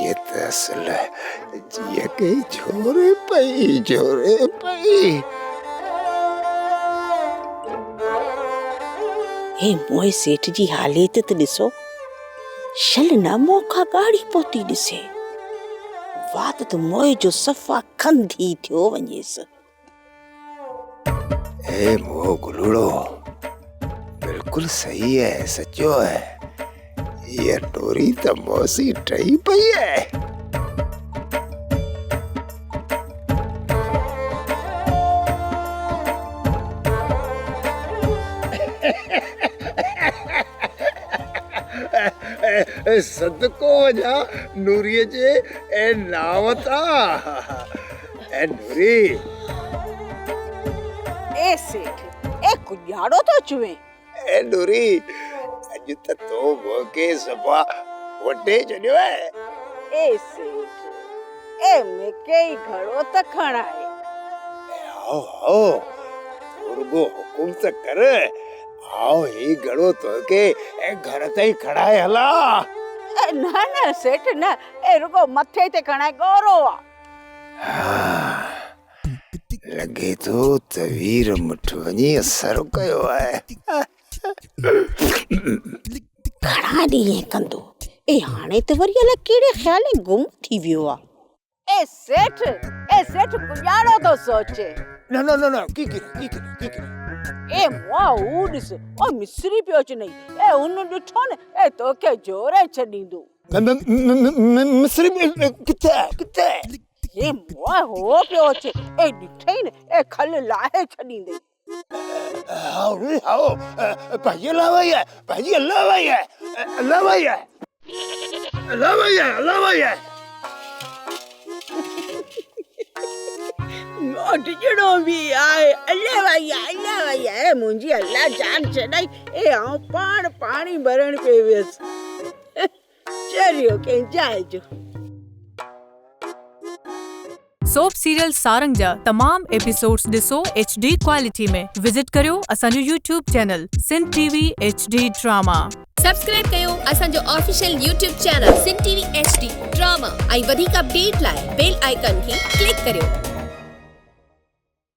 ये तो असल जीअ के झोरे पई। हे मोए सेठ जी हालत त ॾिसो, शल न मौका गाड़ी पहुती ॾिसे। वात त मोए जो सफ़ा खंधी थियो वञेसि। ए मोह गुलड़ो, बिल्कुल सही है, सचो है। ये टोरी तो मौसी टही पई है। सदको वजा नूरीअ जे ए नाव ता। ए नूरी ए सेठ, ए कुजाड़ो तो चुए। ए नूरी अज त तो मोके सफा वटे छॾियो है। ए सेठ, ए मेके ही घड़ो त खणाए। आओ रुगो हुकुम त कर। आओ ही घड़ो तो के घर ताईं खड़ाए हला। ना ना सेठ ना, ए रुगो मथे ते खणाए गौरो आ। लगे तो तवीर मुठ वञी असर कयो है। घणा ॾींहं कंदो, ए हाणे त वरी अलाए कहिड़े ख़्याल में गुम थी वियो आहे। ए सेठ गुजारो तो सोचे। न की ए मुआ ऊ ॾिस, ओ मिस्री पियो अचे नहीं। ए उन ॾिठो न, ए तोखे जोरे छॾींदो। मिस्री किथे? ए मुआ हो पियो अचे, ए ॾिठई न, ए खल लाहे छॾींदे। आओ भाई अल्लाह मोटजड़ो भी आए। अल्लाह भैया ए मुंजी अल्लाह जान छॾाई। ए आऊं पाणी भरण पे वियस। चरियो के जाए जो। सोप सीरियल सारंग जा तमाम एपिसोड्स ॾिसो HD क्वालिटी में। विजिट करियो असांजो YouTube channel Sindh TV HD drama. Subscribe कयो असांजो official YouTube channel Sindh TV HD drama. ऐं वधीक अपडेट लाइ बेल आइकन खे क्लिक करियो।